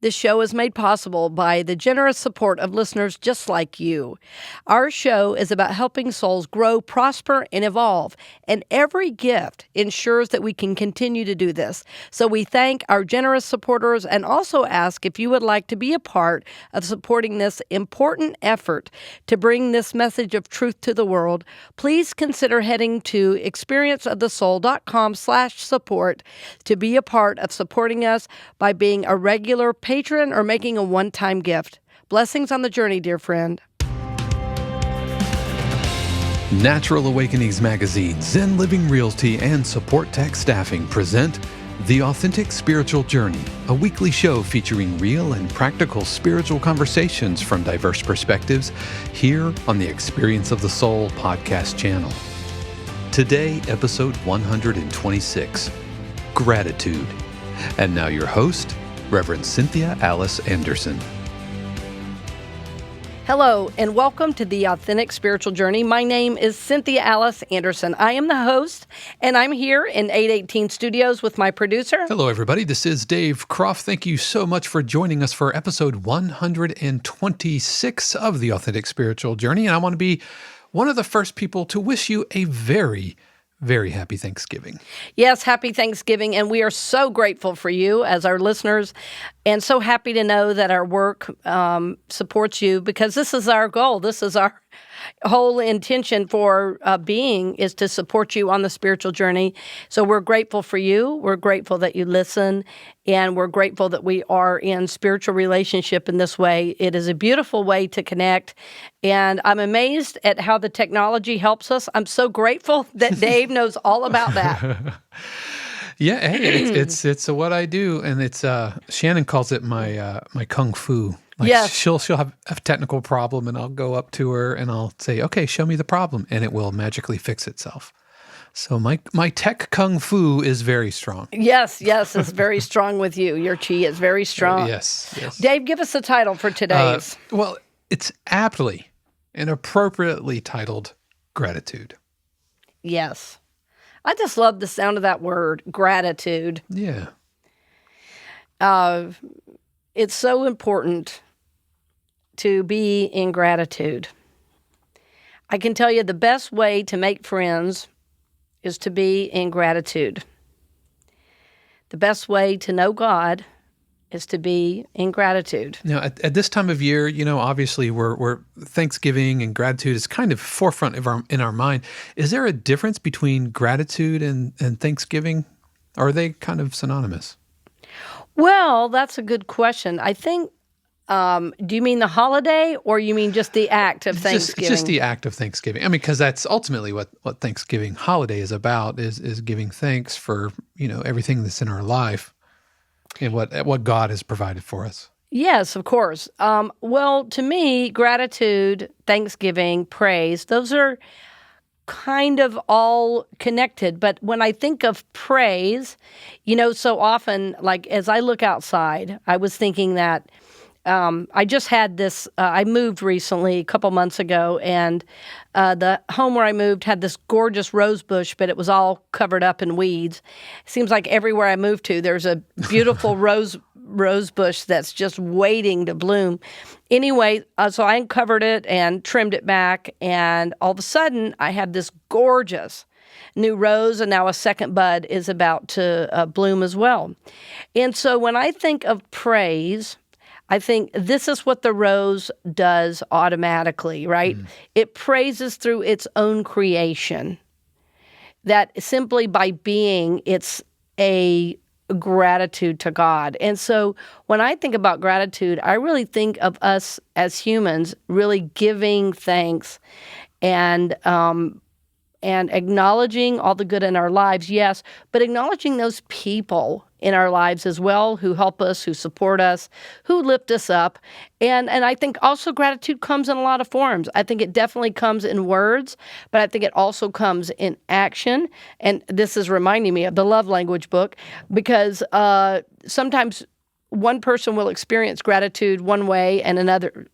This show is made possible by the generous support of listeners just like you. Our show is about helping souls grow, prosper, and evolve, and every gift ensures that we can continue to do this. So we thank our generous supporters and also ask if you would like to be a part of supporting this important effort to bring this message of truth to the world. Please consider heading to experienceofthesoul.com/support to be a part of supporting us by being a regular patron or making a one-time gift. Blessings on the journey, dear friend. Natural Awakenings Magazine, Zen Living Realty, and Supportek Staffing present The Authentic Spiritual Journey, a weekly show featuring real and practical spiritual conversations from diverse perspectives here on the Experience of the Soul podcast channel. Today, episode 126, Gratitude. And now your host, Reverend Cynthia Alice Anderson. Hello, and welcome to The Authentic Spiritual Journey. My name is Cynthia Alice Anderson. I am the host, and I'm here in 818 Studios with my producer. Hello, everybody. This is Dave Croft. Thank you so much for joining us for episode 126 of The Authentic Spiritual Journey. And I want to be one of the first people to wish you a very happy Thanksgiving. Yes, happy Thanksgiving. And we are so grateful for you as our listeners and so happy to know that our work supports you, because this is our goal. This is our whole intention for being, is to support you on the spiritual journey. So we're grateful for you. We're grateful that you listen, and we're grateful that we are in spiritual relationship in this way. It is a beautiful way to connect, and I'm amazed at how the technology helps us. I'm so grateful that Dave knows all about that. Yeah, hey, it's what I do, and it's Shannon calls it my kung fu. Like, yes. She'll have a technical problem, and I'll go up to her and I'll say, "Okay, show me the problem," and it will magically fix itself. So my tech kung fu is very strong. Yes, it's very strong with you. Your chi is very strong. Yes. Dave, give us the title for today's. Well, it's aptly and appropriately titled Gratitude. Yes. I just love the sound of that word, gratitude. Yeah. It's so important to be in gratitude. I can tell you the best way to make friends is to be in gratitude. The best way to know God is to be in gratitude. Now, at this time of year, obviously we're Thanksgiving, and gratitude is kind of forefront in our mind. Is there a difference between gratitude and Thanksgiving? Or are they kind of synonymous? Well, that's a good question. I think, do you mean the holiday, or you mean just the act of Thanksgiving? Just the act of Thanksgiving. I mean, because that's ultimately what Thanksgiving holiday is about, is giving thanks for, everything that's in our life and what God has provided for us. Yes, of course. Well, to me, gratitude, thanksgiving, praise, those are kind of all connected. But when I think of praise, so often, like as I look outside, I was thinking that I just had this, I moved recently a couple months ago, and the home where I moved had this gorgeous rose bush, but it was all covered up in weeds. It seems like everywhere I move to, there's a beautiful rose bush that's just waiting to bloom. Anyway, so I uncovered it and trimmed it back, and all of a sudden, I had this gorgeous new rose, and now a second bud is about to bloom as well. And so when I think of praise, I think this is what the rose does automatically, right? It praises through its own creation. That simply by being, it's a gratitude to God. And so when I think about gratitude, I really think of us as humans really giving thanks and acknowledging all the good in our lives, yes, but acknowledging those people in our lives as well who help us, who support us, who lift us up. And I think also gratitude comes in a lot of forms. I think it definitely comes in words, but I think it also comes in action. And this is reminding me of the love language book, because sometimes one person will experience gratitude one way and another,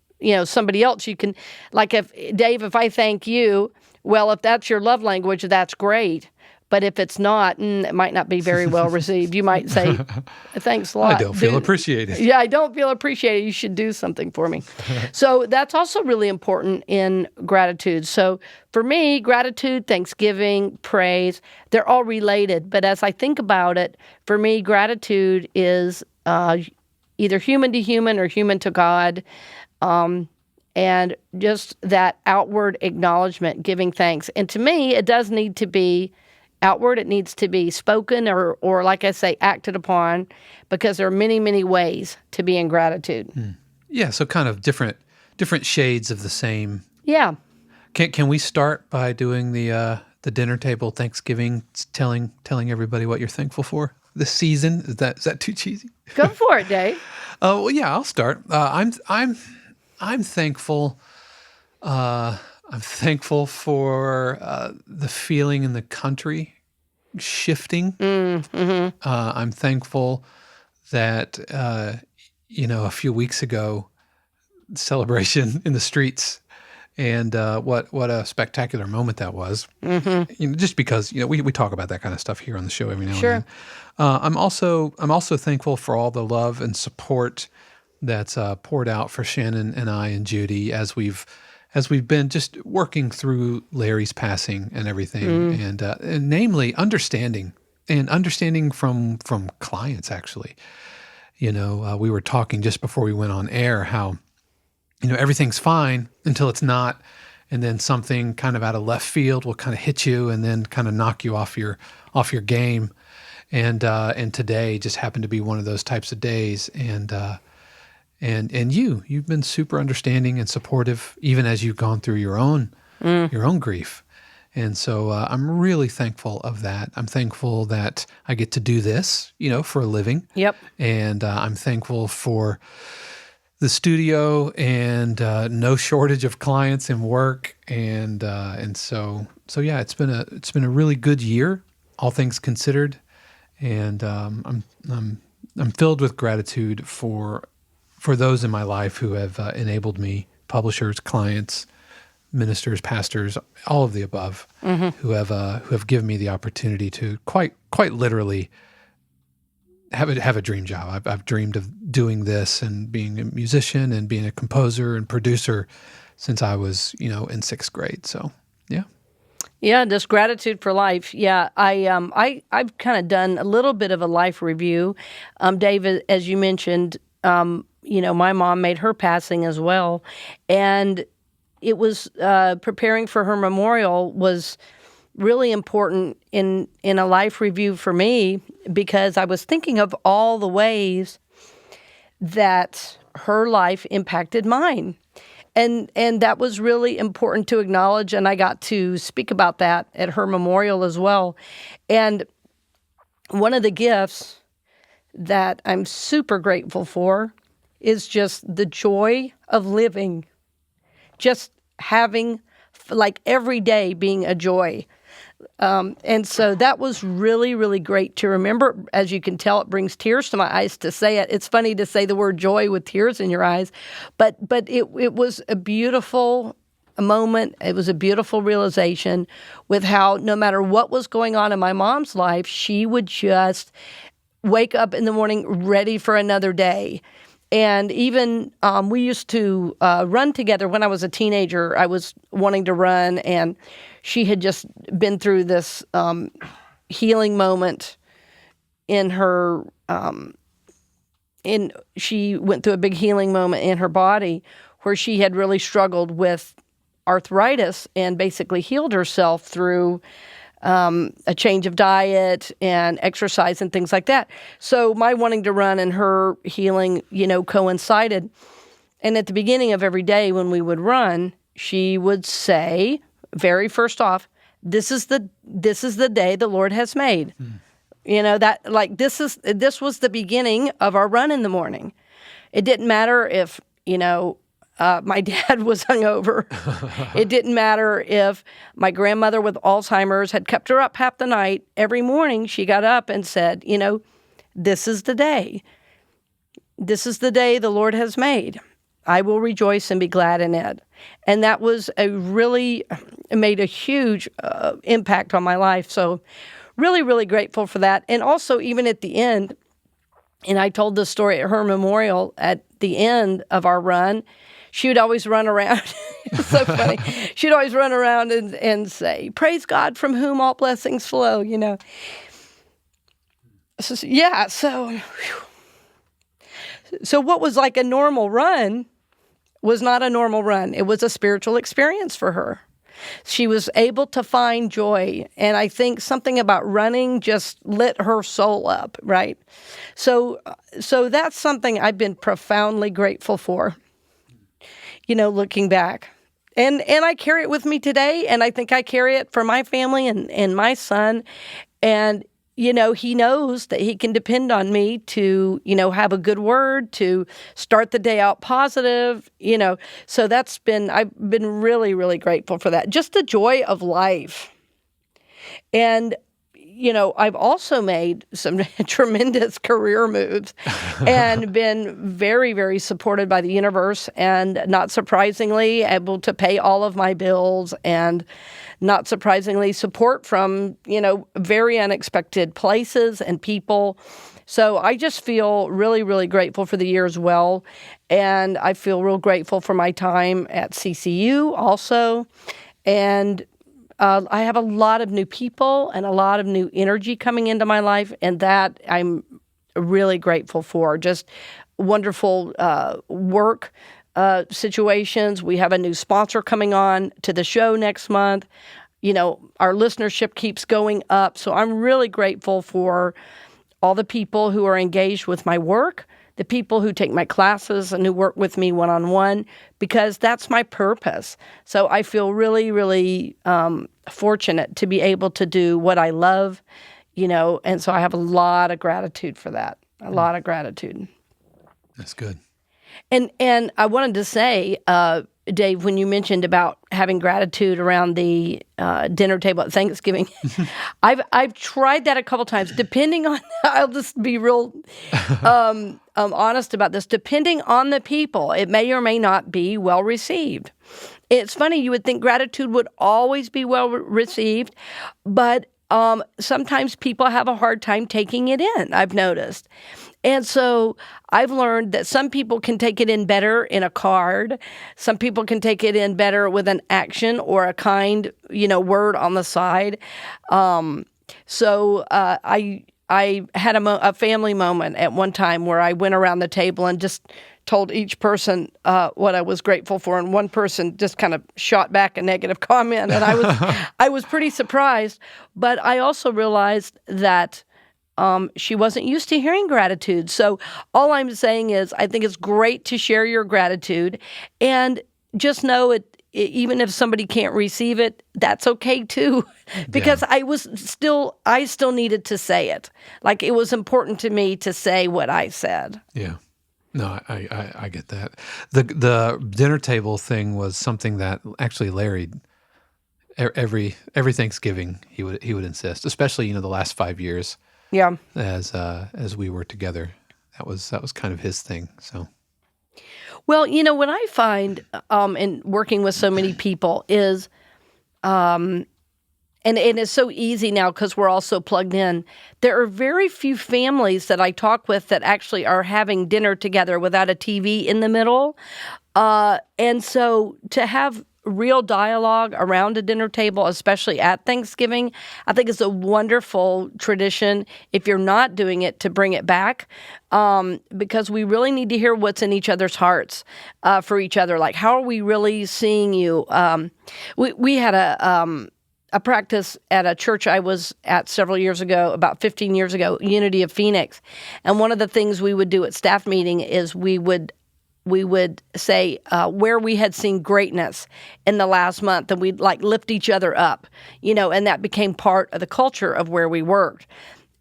somebody else you can, like if Dave, if I thank you, well, if that's your love language, that's great. But if it's not, it might not be very well received. You might say, thanks a lot. I don't feel appreciated. Yeah, I don't feel appreciated. You should do something for me. So that's also really important in gratitude. So for me, gratitude, thanksgiving, praise, they're all related. But as I think about it, for me, gratitude is either human to human or human to God. And just that outward acknowledgement, giving thanks. And to me, it does need to be outward. It needs to be spoken or like I say, acted upon, because there are many, many ways to be in gratitude. Yeah, so kind of different shades of the same. Yeah. Can we start by doing the dinner table Thanksgiving, telling everybody what you're thankful for this season? Is that too cheesy? Go for it, Dave. Well, yeah, I'll start. I'm thankful. I'm thankful for the feeling in the country shifting. I'm thankful that a few weeks ago, celebration in the streets, and what a spectacular moment that was. Just because we talk about that kind of stuff here on the show every now and then. I'm also thankful for all the love and support that's poured out for Shannon and I and Judy as we've been just working through Larry's passing and everything, and namely understanding from clients. Actually, we were talking just before we went on air how everything's fine until it's not, and then something kind of out of left field will kind of hit you and then kind of knock you off your game, and today just happened to be one of those types of days, and you've been super understanding and supportive even as you've gone through your own grief. And so I'm really thankful of that. I'm thankful that I get to do this, for a living. Yep. And I'm thankful for the studio and no shortage of clients and work. And so yeah, it's been a really good year, all things considered. And I'm filled with gratitude for those in my life who have enabled me, publishers, clients, ministers, pastors, all of the above, who have given me the opportunity to quite literally have a dream job. I've dreamed of doing this and being a musician and being a composer and producer since I was in sixth grade. So yeah. Yeah, just gratitude for life. Yeah, I've kind of done a little bit of a life review. David, as you mentioned, my mom made her passing as well, and it was preparing for her memorial was really important in a life review for me, because I was thinking of all the ways that her life impacted mine. And that was really important to acknowledge, and I got to speak about that at her memorial as well. And one of the gifts that I'm super grateful for is just the joy of living, just having, like, every day being a joy. And so that was really, really great to remember. As you can tell, it brings tears to my eyes to say it. It's funny to say the word joy with tears in your eyes, but it was a beautiful moment. It was a beautiful realization with how no matter what was going on in my mom's life, she would just wake up in the morning ready for another day. And even we used to run together. When I was a teenager, I was wanting to run, and she had just been through this healing moment in her. She went through a big healing moment in her body where she had really struggled with arthritis and basically healed herself through a change of diet and exercise and things like that. So my wanting to run and her healing, coincided. And at the beginning of every day when we would run, she would say, very first off, this is the day the Lord has made. This was the beginning of our run in the morning. It didn't matter if, my dad was hungover. It didn't matter if my grandmother with Alzheimer's had kept her up half the night. Every morning she got up and said, this is the day. This is the day the Lord has made. I will rejoice and be glad in it. And that was made a huge impact on my life. So really, really grateful for that. And also, even at the end, and I told this story at her memorial at the end of our run, she would always run around. It's so funny. She'd always run around and say, "Praise God from whom all blessings flow," So what was like a normal run was not a normal run. It was a spiritual experience for her. She was able to find joy. And I think something about running just lit her soul up, right? So that's something I've been profoundly grateful for, looking back. And I carry it with me today, and I think I carry it for my family and my son. And, he knows that he can depend on me to, have a good word, to start the day out positive, So I've been really, really grateful for that. Just the joy of life. And, I've also made some tremendous career moves and been very, very supported by the universe, and not surprisingly able to pay all of my bills, and not surprisingly support from, very unexpected places and people. So I just feel really, really grateful for the year as well. And I feel real grateful for my time at CCU also. And I have a lot of new people and a lot of new energy coming into my life, and that I'm really grateful for. Just wonderful work situations. We have a new sponsor coming on to the show next month. Our listenership keeps going up, so I'm really grateful for all the people who are engaged with my work, the people who take my classes and who work with me one-on-one, because that's my purpose. So I feel really, really fortunate to be able to do what I love, and so I have a lot of gratitude for that, a lot of gratitude. That's good. And I wanted to say, Dave, when you mentioned about having gratitude around the dinner table at Thanksgiving, I've tried that a couple times. Depending on, I'll just be real honest about this. Depending on the people, it may or may not be well received. It's funny, you would think gratitude would always be well received, but sometimes people have a hard time taking it in, I've noticed. And so I've learned that some people can take it in better in a card. Some people can take it in better with an action or a kind, word on the side. So I had a family moment at one time where I went around the table and just told each person what I was grateful for, and one person just kind of shot back a negative comment, and I was pretty surprised. But I also realized that she wasn't used to hearing gratitude. So all I'm saying is I think it's great to share your gratitude, and just know it. Even if somebody can't receive it, that's okay too, because I still needed to say it. Like, it was important to me to say what I said. Yeah. No, I get that. The dinner table thing was something that actually Larry, every Thanksgiving he would insist, especially the last 5 years. Yeah. As we were together, that was kind of his thing. So. Well, what I find in working with so many people is, and it's so easy now because we're all so plugged in, there are very few families that I talk with that actually are having dinner together without a TV in the middle. And so to have real dialogue around a dinner table, especially at Thanksgiving, I think it's a wonderful tradition, if you're not doing it, to bring it back, because we really need to hear what's in each other's hearts for each other. Like, how are we really seeing you? We had a practice at a church I was at several years ago, about 15 years ago, Unity of Phoenix. And one of the things we would do at staff meeting is we would say where we had seen greatness in the last month, and we'd lift each other up, and that became part of the culture of where we worked.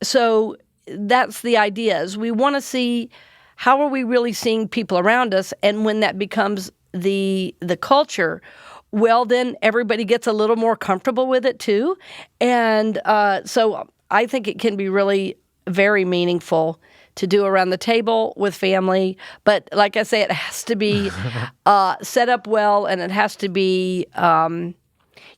So that's the idea, is we want to see how are we really seeing people around us, and when that becomes the culture, well, then everybody gets a little more comfortable with it too. And so I think it can be really very meaningful to do around the table with family. But like I say, it has to be set up well, and it has to be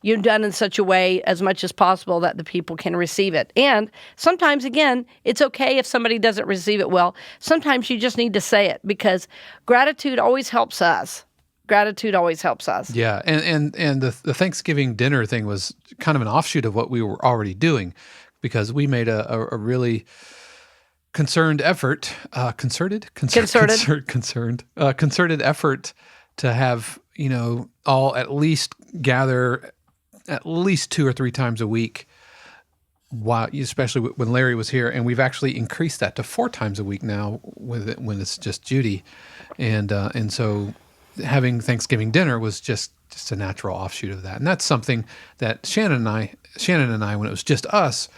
you've done in such a way as much as possible that the people can receive it. And sometimes, again, it's okay if somebody doesn't receive it well. Sometimes you just need to say it because gratitude always helps us. Gratitude always helps us. Yeah, and the Thanksgiving dinner thing was kind of an offshoot of what we were already doing, because we made a really concerted effort to have, all at least gather at least 2 or 3 times a week, especially when Larry was here, and we've actually increased that to 4 times a week now when it's just Judy, and so having Thanksgiving dinner was just a natural offshoot of that. And that's something that Shannon and I, when it was just us,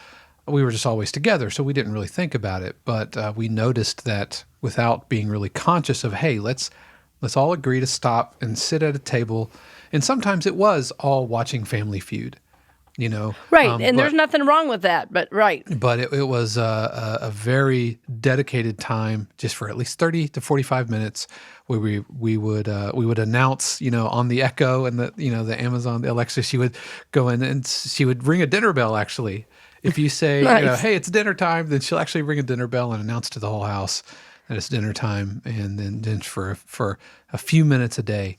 we were just always together, so we didn't really think about it. But we noticed that without being really conscious of, hey, let's all agree to stop and sit at a table. And sometimes it was all watching Family Feud, Right, and there's nothing wrong with that, but right. But it was a very dedicated time, just for at least 30 to 45 minutes, where we would announce, on the Echo and the Amazon, the Alexa. She would go in and she would ring a dinner bell. Actually, if you say, nice. Hey, it's dinner time, then she'll actually ring a dinner bell and announce to the whole house that it's dinner time. And then for a few minutes a day,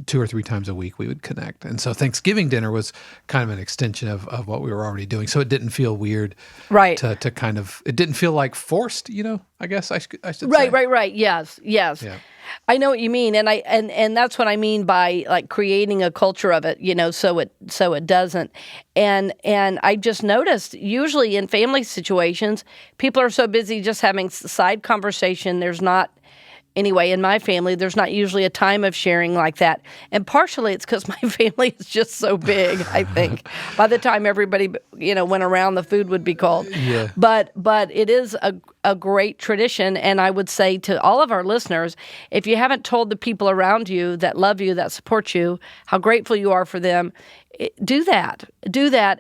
2 or 3 times a week, we would connect. And so Thanksgiving dinner was kind of an extension of what we were already doing. So it didn't feel weird, right? To kind of, it didn't feel like forced, I guess I should say. Right. Yes. Yeah. I know what you mean, and that's what I mean by like creating a culture of it, so it doesn't. And I just noticed usually in family situations, people are so busy just having side conversation. There's not. Anyway, in my family, there's not usually a time of sharing like that. And partially it's because my family is just so big, I think. By the time everybody, went around, the food would be cold. Yeah. But it is a great tradition. And I would say to all of our listeners, if you haven't told the people around you that love you, that support you, how grateful you are for them, do that,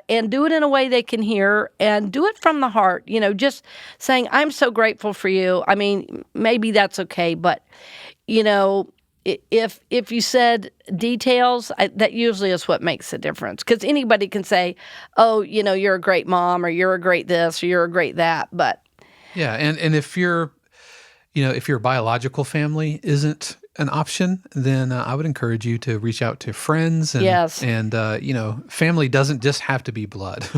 and do it in a way they can hear, and do it from the heart. Just saying, I'm so grateful for you. I mean, maybe that's okay, but if you said details, that usually is what makes a difference. Because anybody can say, oh, you're a great mom, or you're a great this, or you're a great that. But yeah, and if your biological family isn't an option, then I would encourage you to reach out to friends. And, yes. And, family doesn't just have to be blood.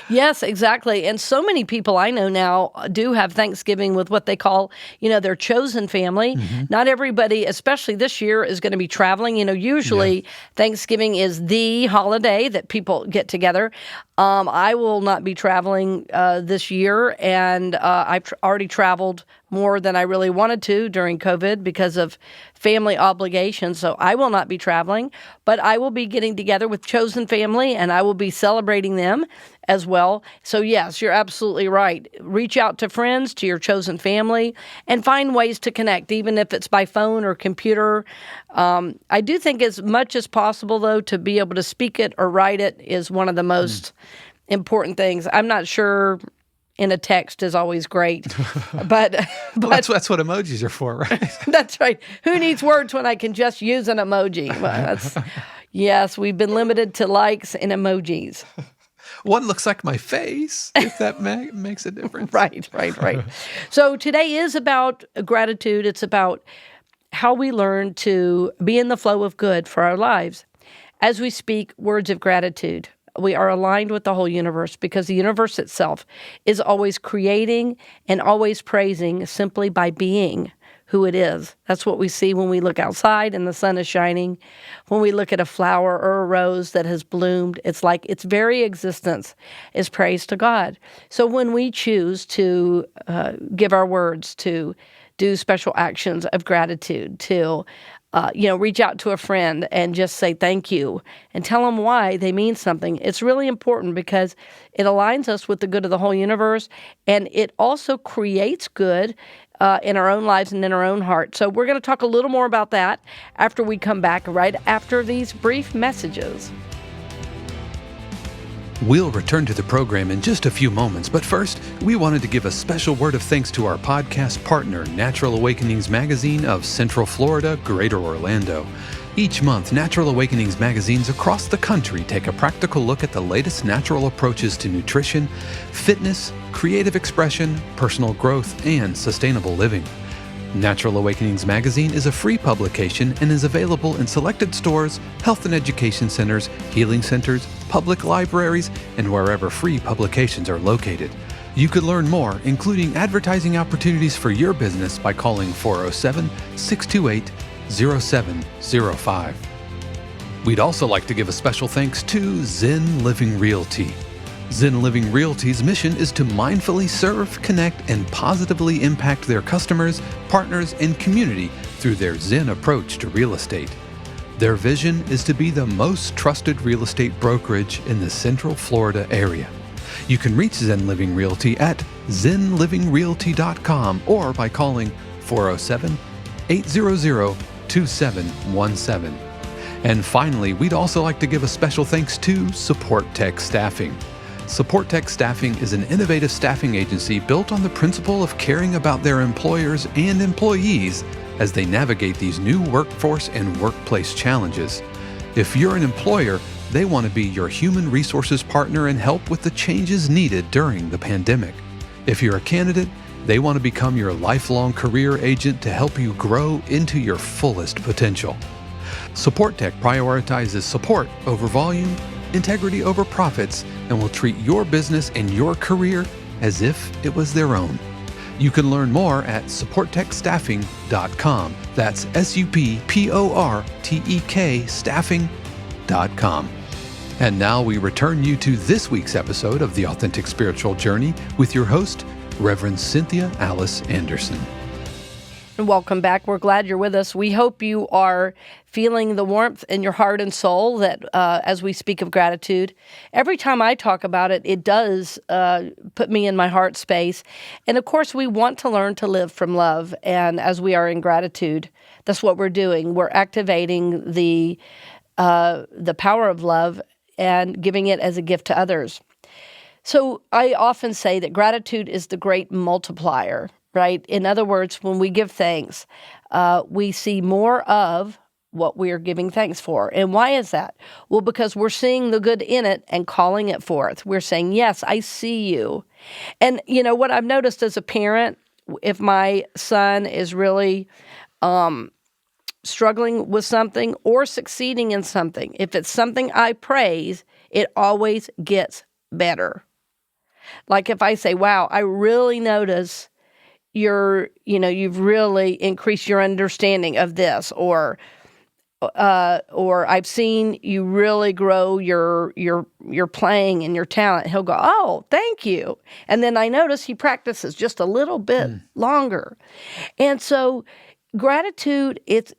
Yes, exactly. And so many people I know now do have Thanksgiving with what they call, their chosen family. Mm-hmm. Not everybody, especially this year, is going to be traveling. Usually Thanksgiving is the holiday that people get together. I will not be traveling this year, and I've already traveled more than I really wanted to during COVID because of family obligations. So I will not be traveling, but I will be getting together with chosen family, and I will be celebrating them as well. So yes, you're absolutely right. Reach out to friends, to your chosen family, and find ways to connect, even if it's by phone or computer. I do think as much as possible, though, to be able to speak it or write it is one of the most important things. I'm not sure in a text is always great, but well, that's what emojis are for, right? That's right. Who needs words when I can just use an emoji? Well, yes, we've been limited to likes and emojis. One looks like my face, if that makes a difference. Right. So today is about gratitude. It's about how we learn to be in the flow of good for our lives. As we speak words of gratitude, we are aligned with the whole universe, because the universe itself is always creating and always praising simply by being who it is. That's what we see when we look outside and the sun is shining. When we look at a flower or a rose that has bloomed, it's like its very existence is praise to God. So when we choose to give our words, to do special actions of gratitude, to reach out to a friend and just say thank you and tell them why they mean something. It's really important because it aligns us with the good of the whole universe, and it also creates good in our own lives and in our own heart. So we're going to talk a little more about that after we come back, right after these brief messages. We'll return to the program in just a few moments, but first, we wanted to give a special word of thanks to our podcast partner, Natural Awakenings Magazine of Central Florida, Greater Orlando. Each month, Natural Awakenings magazines across the country take a practical look at the latest natural approaches to nutrition, fitness, creative expression, personal growth, and sustainable living. Natural Awakenings magazine is a free publication and is available in selected stores, health and education centers, healing centers, public libraries, and wherever free publications are located. You could learn more, including advertising opportunities for your business, by calling 407-628-0705. We'd also like to give a special thanks to Zen Living Realty. Zen Living Realty's mission is to mindfully serve, connect, and positively impact their customers, partners, and community through their Zen approach to real estate. Their vision is to be the most trusted real estate brokerage in the Central Florida area. You can reach Zen Living Realty at zenlivingrealty.com or by calling 407-800-2717. And finally, we'd also like to give a special thanks to Supportek Staffing. Supportek Staffing is an innovative staffing agency built on the principle of caring about their employers and employees as they navigate these new workforce and workplace challenges. If you're an employer, they want to be your human resources partner and help with the changes needed during the pandemic. If you're a candidate, they want to become your lifelong career agent to help you grow into your fullest potential. Supportek prioritizes support over volume, integrity over profits, and will treat your business and your career as if it was their own. You can learn more at supportekstaffing.com. That's SUPPORTEK staffing.com. And now we return you to this week's episode of The Authentic Spiritual Journey with your host, Reverend Cynthia Alice Anderson. Welcome back. We're glad you're with us. We hope you are feeling the warmth in your heart and soul that as we speak of gratitude. Every time I talk about it, it does put me in my heart space. And of course, we want to learn to live from love. And as we are in gratitude, that's what we're doing. We're activating the power of love and giving it as a gift to others. So I often say that gratitude is the great multiplier. Right? In other words, when we give thanks, we see more of what we are giving thanks for. And why is that? Well, because we're seeing the good in it and calling it forth. We're saying, yes, I see you. And you know what I've noticed as a parent, if my son is really struggling with something or succeeding in something, if it's something I praise, it always gets better. Like if I say, wow, I really notice you've really increased your understanding of this, or I've seen you really grow your playing and your talent. He'll go, oh, thank you. And then I notice he practices just a little bit longer. And so gratitude, it's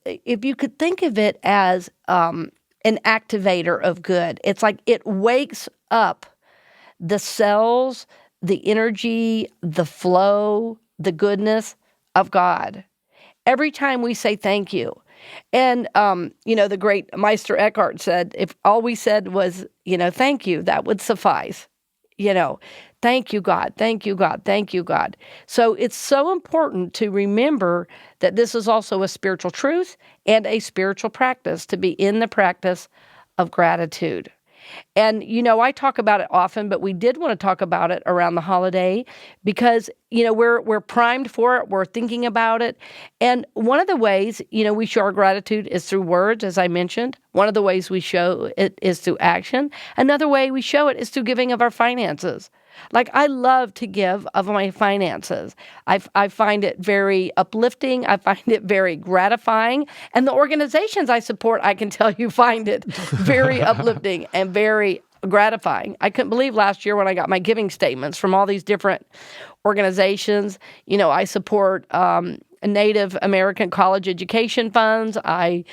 if you could think of it as an activator of good. It's like it wakes up the cells, the energy, the flow, the goodness of God. Every time we say thank you. And, the great Meister Eckhart said, if all we said was, thank you, that would suffice. Thank you, God, thank you, God, thank you, God. So it's so important to remember that this is also a spiritual truth and a spiritual practice, to be in the practice of gratitude. And, I talk about it often, but we did want to talk about it around the holiday because, we're primed for it. We're thinking about it. And one of the ways, we show our gratitude is through words, as I mentioned. One of the ways we show it is through action. Another way we show it is through giving of our finances. Like, I love to give of my finances. I find it very uplifting. I find it very gratifying. And the organizations I support, I can tell you, find it very uplifting and very gratifying. I couldn't believe last year when I got my giving statements from all these different organizations. I support Native American college education funds. I,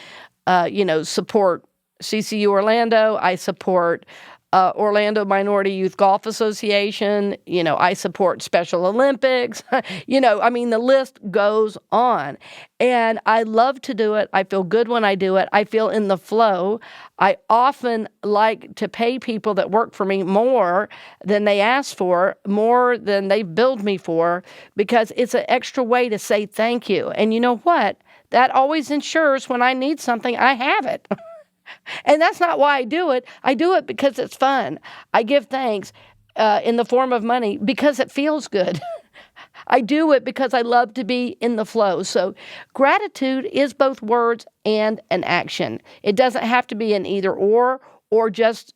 support CCU Orlando. I support Orlando Minority Youth Golf Association. I support Special Olympics. The list goes on. And I love to do it. I feel good when I do it. I feel in the flow. I often like to pay people that work for me more than they ask for, more than they've billed me for, because it's an extra way to say thank you. And you know what? that always ensures when I need something, I have it. And that's not why I do it. I do it because it's fun. I give thanks in the form of money because it feels good. I do it because I love to be in the flow. So gratitude is both words and an action. It doesn't have to be an either or just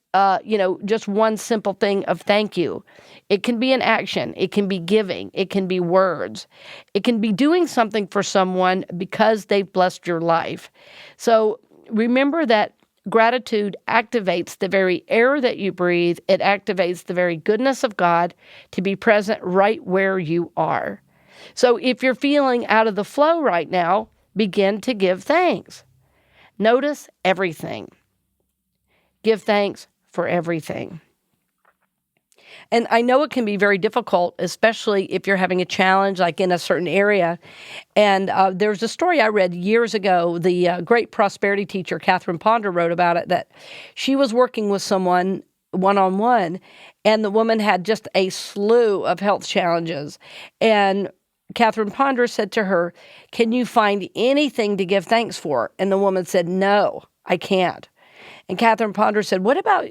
just one simple thing of thank you. It can be an action. It can be giving. It can be words. It can be doing something for someone because they've blessed your life. So remember that gratitude activates the very air that you breathe. It activates the very goodness of God to be present right where you are. So if you're feeling out of the flow right now, begin to give thanks. Notice everything. Give thanks for everything. And I know it can be very difficult, especially if you're having a challenge like in a certain area. And there's a story I read years ago. The great prosperity teacher, Catherine Ponder, wrote about it, that she was working with someone one-on-one, and the woman had just a slew of health challenges. And Catherine Ponder said to her, "Can you find anything to give thanks for?" And the woman said, "No, I can't." And Catherine Ponder said, "What about,"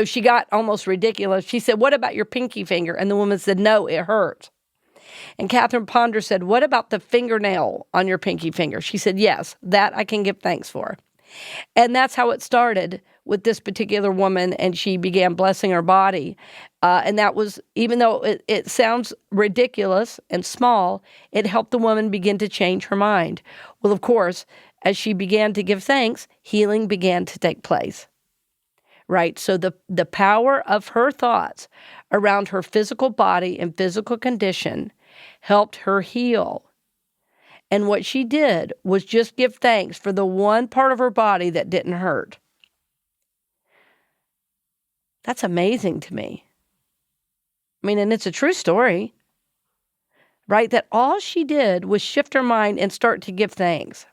she got almost ridiculous. She said, "What about your pinky finger?" And the woman said, "No, it hurts." And Catherine Ponder said, "What about the fingernail on your pinky finger?" She said, "Yes, that I can give thanks for." And that's how it started with this particular woman, and she began blessing her body. And that was, even though it sounds ridiculous and small, it helped the woman begin to change her mind. Well, of course, as she began to give thanks, healing began to take place. Right? So the power of her thoughts around her physical body and physical condition helped her heal. And what she did was just give thanks for the one part of her body that didn't hurt. That's amazing to me. I mean, and it's a true story, right? That all she did was shift her mind and start to give thanks.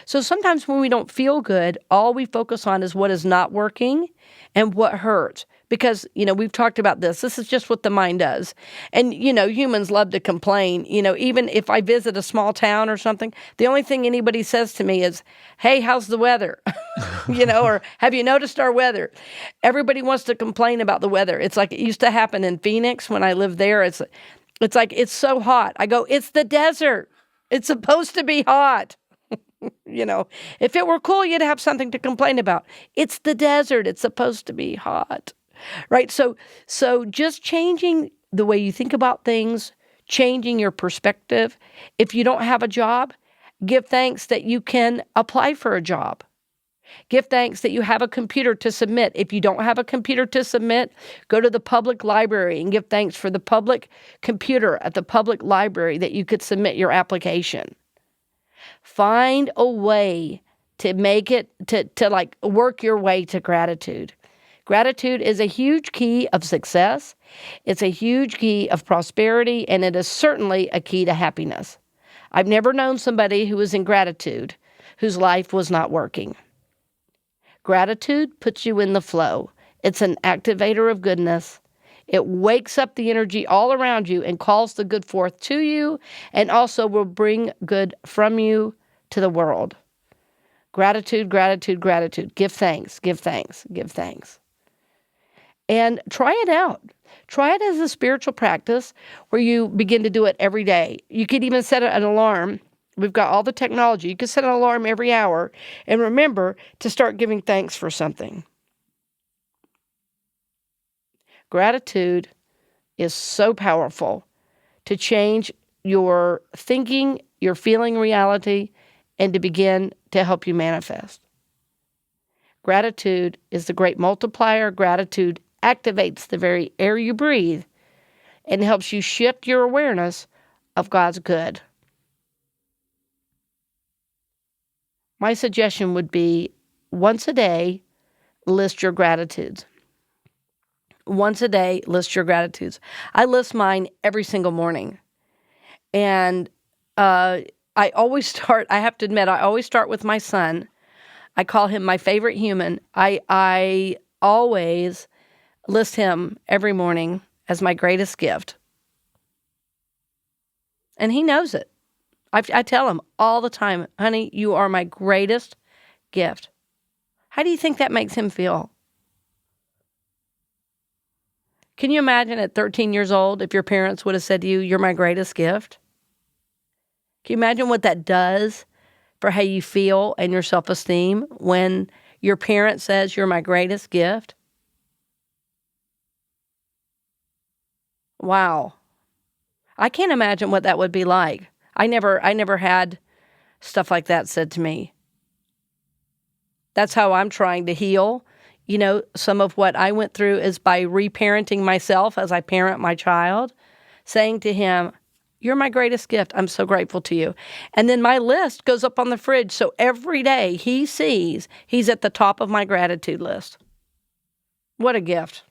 So sometimes when we don't feel good, all we focus on is what is not working and what hurts. Because, we've talked about this. This is just what the mind does. And, humans love to complain. Even if I visit a small town or something, the only thing anybody says to me is, "Hey, how's the weather?" Or "Have you noticed our weather?" Everybody wants to complain about the weather. It's like it used to happen in Phoenix when I lived there. It's like, "It's so hot." I go, "It's the desert. It's supposed to be hot." If it were cool, you'd have something to complain about. It's the desert. It's supposed to be hot, right? So just changing the way you think about things, changing your perspective. If you don't have a job, give thanks that you can apply for a job. Give thanks that you have a computer to submit. If you don't have a computer to submit, go to the public library and give thanks for the public computer at the public library that you could submit your application. Find a way to make it, to work your way to gratitude. Gratitude is a huge key of success. It's a huge key of prosperity, and it is certainly a key to happiness. I've never known somebody who was in gratitude whose life was not working. Gratitude puts you in the flow. It's an activator of goodness. It wakes up the energy all around you and calls the good forth to you, and also will bring good from you to the world. Gratitude, gratitude, gratitude. Give thanks, give thanks, give thanks. And try it out. Try it as a spiritual practice where you begin to do it every day. You could even set an alarm. We've got all the technology. You can set an alarm every hour and remember to start giving thanks for something. Gratitude is so powerful to change your thinking, your feeling reality, and to begin to help you manifest. Gratitude is the great multiplier. Gratitude activates the very air you breathe and helps you shift your awareness of God's good. My suggestion would be once a day, list your gratitudes. Once a day, list your gratitudes. I list mine every single morning. And I have to admit, I always start with my son. I call him my favorite human. I always list him every morning as my greatest gift. And he knows it. I tell them all the time, honey, you are my greatest gift. How do you think that makes him feel? Can you imagine at 13 years old if your parents would have said to you, you're my greatest gift? Can you imagine what that does for how you feel and your self-esteem when your parent says you're my greatest gift? Wow. I can't imagine what that would be like. I never had stuff like that said to me. That's how I'm trying to heal. Some of what I went through is by reparenting myself as I parent my child, saying to him, you're my greatest gift. I'm so grateful to you. And then my list goes up on the fridge. So every day he sees he's at the top of my gratitude list. What a gift.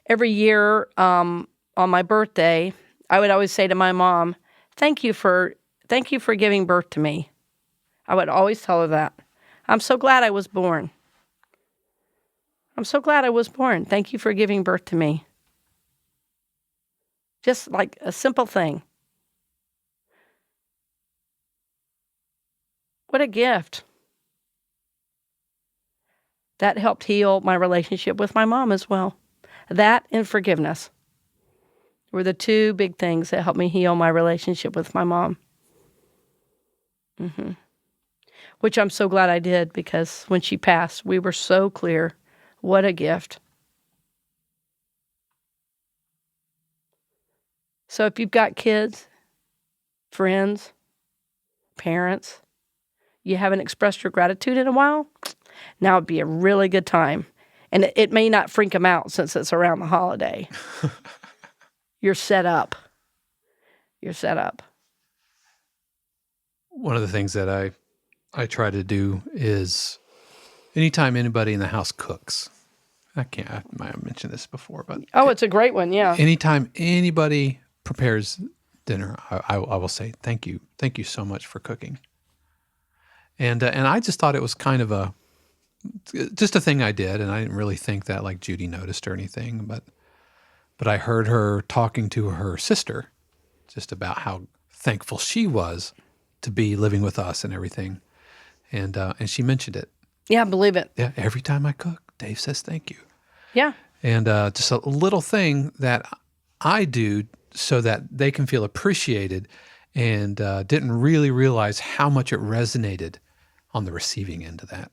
Every year on my birthday, I would always say to my mom, thank you for giving birth to me. I would always tell her that. I'm so glad I was born. I'm so glad I was born. Thank you for giving birth to me. Just like a simple thing. What a gift. That helped heal my relationship with my mom as well. That and forgiveness were the two big things that helped me heal my relationship with my mom. Which I'm so glad I did, because when she passed, we were so clear. What a gift. So if you've got kids, friends, parents, you haven't expressed your gratitude in a while, now would be a really good time. And it may not freak them out since it's around the holiday. You're set up. You're set up. One of the things that I try to do is anytime anybody in the house cooks, I might have mentioned this before, but it's a great one, yeah. Anytime anybody prepares dinner, I will say thank you so much for cooking. And I just thought it was kind of just a thing I did, and I didn't really think that like Judy noticed or anything, but I heard her talking to her sister just about how thankful she was to be living with us and everything, and she mentioned it. Yeah, believe it. Yeah, every time I cook, Dave says thank you. Yeah, and just a little thing that I do so that they can feel appreciated, and didn't really realize how much it resonated on the receiving end of that.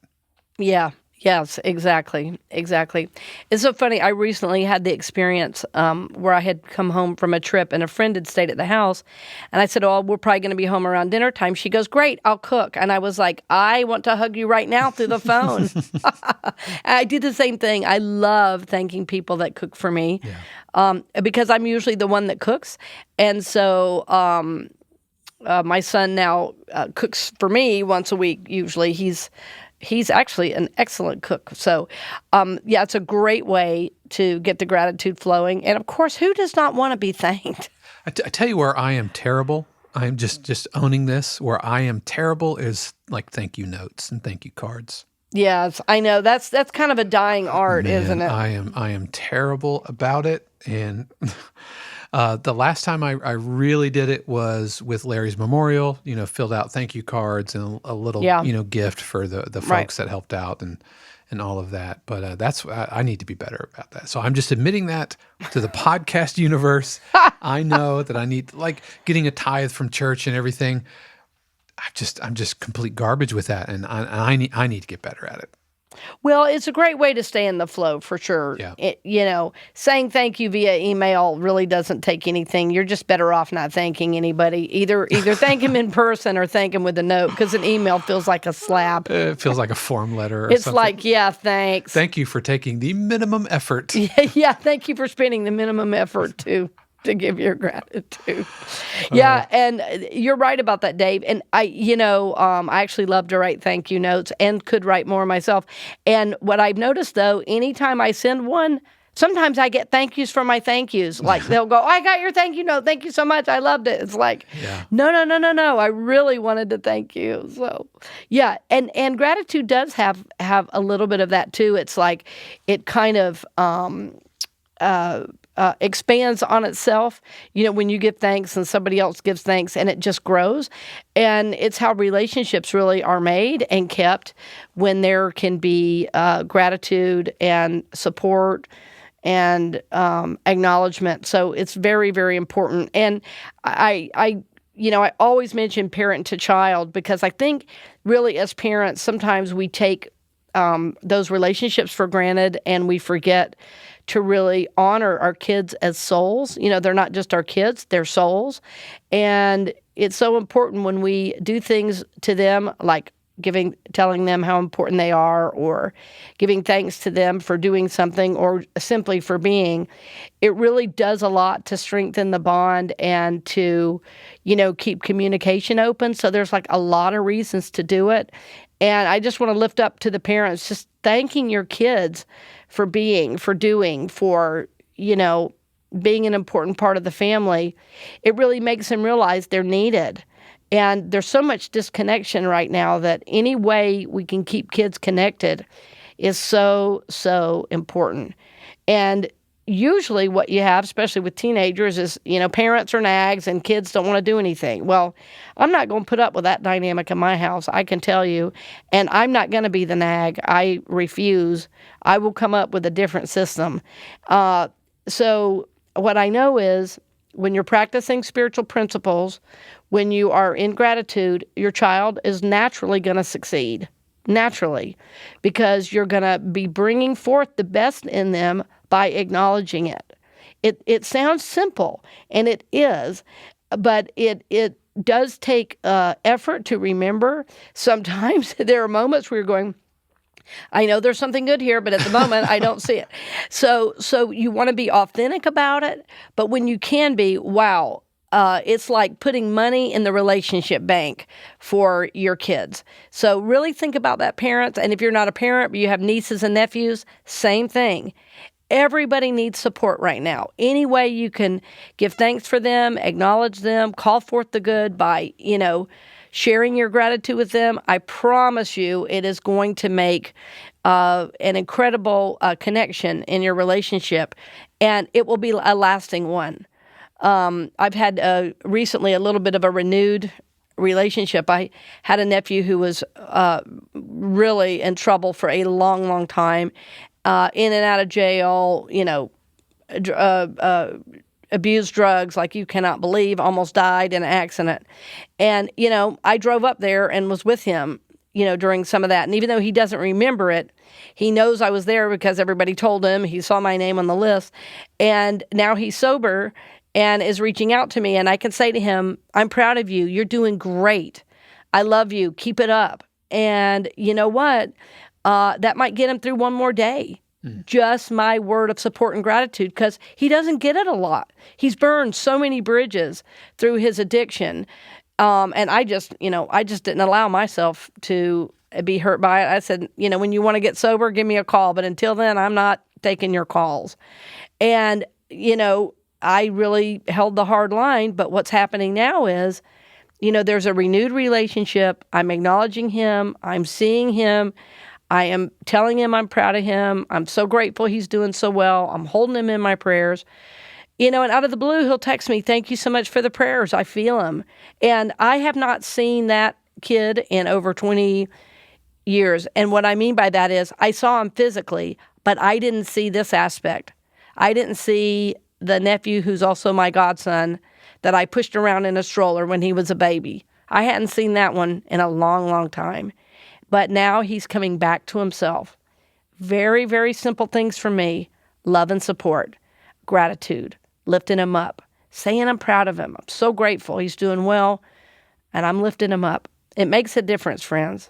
Yeah. Yes, exactly. It's so funny. I recently had the experience where I had come home from a trip and a friend had stayed at the house. And I said, oh, we're probably going to be home around dinner time. She goes, great, I'll cook. And I was like, I want to hug you right now through the phone. I do the same thing. I love thanking people that cook for me because I'm usually the one that cooks. And so my son now cooks for me once a week, usually. He's actually an excellent cook. So, it's a great way to get the gratitude flowing. And, of course, who does not want to be thanked? I tell you where I am terrible. I'm just owning this. Where I am terrible is like thank you notes and thank you cards. Yes, I know. That's kind of a dying art, isn't it? I am terrible about it. And the last time I really did it was with Larry's memorial, filled out thank you cards and a little, gift for the folks that helped out and all of that. But I need to be better about that. So I'm just admitting that to the podcast universe. I know that I need, like getting a tithe from church and everything. I'm just complete garbage with that. And I need to get better at it. Well, it's a great way to stay in the flow for sure. Yeah. Saying thank you via email really doesn't take anything. You're just better off not thanking anybody. Either thank them in person or thank them with a note, because an email feels like a slap. It feels like a form letter or it's something. Like, yeah, thanks. Thank you for taking the minimum effort. Yeah, thank you for spending the minimum effort to give your gratitude. Yeah, and you're right about that, Dave. And I actually love to write thank you notes and could write more myself. And what I've noticed, though, anytime I send one, sometimes I get thank yous for my thank yous. Like they'll go, I got your thank you note. Thank you so much. I loved it. It's like, no. I really wanted to thank you. So, yeah. And gratitude does have a little bit of that, too. It's like it kind of expands on itself, when you give thanks and somebody else gives thanks, and it just grows. And it's how relationships really are made and kept, when there can be gratitude and support and acknowledgement. So it's very, very important. And I always mention parent to child, because I think really as parents, sometimes we take those relationships for granted, and we forget to really honor our kids as souls. They're not just our kids, they're souls. And it's so important when we do things to them, like telling them how important they are, or giving thanks to them for doing something, or simply for being. It really does a lot to strengthen the bond and to, keep communication open. So there's like a lot of reasons to do it. And I just want to lift up to the parents, just thanking your kids for being, for doing, for, being an important part of the family. It really makes them realize they're needed. And there's so much disconnection right now that any way we can keep kids connected is so, so important. And usually what you have, especially with teenagers, is, parents are nags and kids don't want to do anything. Well, I'm not going to put up with that dynamic in my house, I can tell you. And I'm not going to be the nag. I refuse. I will come up with a different system. So what I know is, when you're practicing spiritual principles, when you are in gratitude, your child is naturally going to succeed. Naturally. Because you're going to be bringing forth the best in them by acknowledging it. It sounds simple, and it is, but it does take effort to remember. Sometimes there are moments where you're going, I know there's something good here, but at the moment I don't see it. So you want to be authentic about it, but when you can be, wow, it's like putting money in the relationship bank for your kids. So really think about that, parents. And if you're not a parent, but you have nieces and nephews, same thing. Everybody needs support right now. Any way you can give thanks for them, acknowledge them, call forth the good by, sharing your gratitude with them, I promise you it is going to make an incredible connection in your relationship, and it will be a lasting one. I've had recently a little bit of a renewed relationship. I had a nephew who was really in trouble for a long, long time, in and out of jail, abused drugs like you cannot believe, almost died in an accident. And, I drove up there and was with him, during some of that. And even though he doesn't remember it, he knows I was there because everybody told him. He saw my name on the list. And now he's sober and is reaching out to me. And I can say to him, I'm proud of you. You're doing great. I love you. Keep it up. And you know what? That might get him through one more day. Just my word of support and gratitude, because he doesn't get it a lot. He's burned so many bridges through his addiction. And I just didn't allow myself to be hurt by it. I said, when you want to get sober, give me a call. But until then, I'm not taking your calls. And, I really held the hard line. But what's happening now is, there's a renewed relationship. I'm acknowledging him. I'm seeing him. I am telling him I'm proud of him. I'm so grateful he's doing so well. I'm holding him in my prayers. And out of the blue, he'll text me, thank you so much for the prayers. I feel him. And I have not seen that kid in over 20 years. And what I mean by that is I saw him physically, but I didn't see this aspect. I didn't see the nephew who's also my godson that I pushed around in a stroller when he was a baby. I hadn't seen that one in a long, long time. But now he's coming back to himself. Very, very simple things for me. Love and support, gratitude, lifting him up, saying I'm proud of him. I'm so grateful he's doing well, and I'm lifting him up. It makes a difference, friends.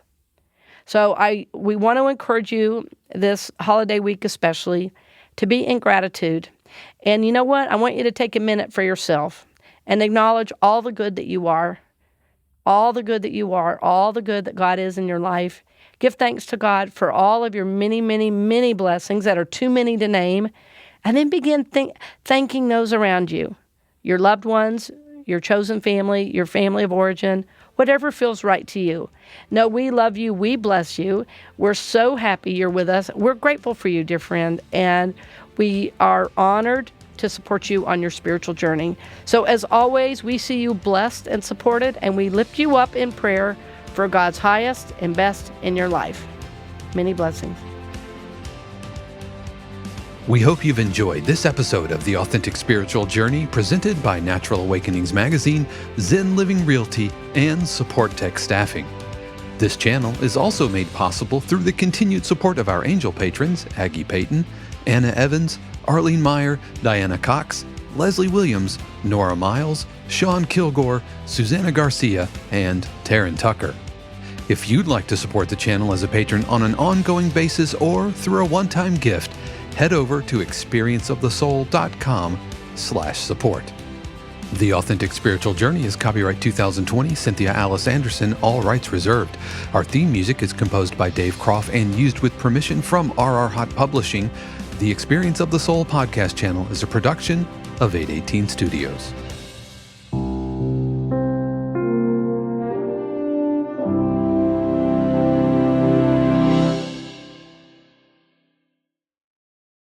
So we want to encourage you this holiday week especially to be in gratitude. And you know what? I want you to take a minute for yourself and acknowledge all the good that you are. All the good that you are, all the good that God is in your life. Give thanks to God for all of your many, many, many blessings that are too many to name. And then begin thanking those around you, your loved ones, your chosen family, your family of origin, whatever feels right to you. No, we love you. We bless you. We're so happy you're with us. We're grateful for you, dear friend. And we are honored, to support you on your spiritual journey. So as always, we see you blessed and supported, and we lift you up in prayer for God's highest and best in your life. Many blessings. We hope you've enjoyed this episode of The Authentic Spiritual Journey presented by Natural Awakenings Magazine, Zen Living Realty, and Supportek Staffing. This channel is also made possible through the continued support of our angel patrons, Aggie Payton, Anna Evans, Arlene Meyer, Diana Cox, Leslie Williams, Nora Miles, Sean Kilgore, Susanna Garcia, and Taryn Tucker. If you'd like to support the channel as a patron on an ongoing basis or through a one-time gift, head over to experienceofthesoul.com/support. The Authentic Spiritual Journey is copyright 2020, Cynthia Alice Anderson, all rights reserved. Our theme music is composed by Dave Croft and used with permission from RR Hot Publishing. The Experience of the Soul podcast channel is a production of 818 Studios.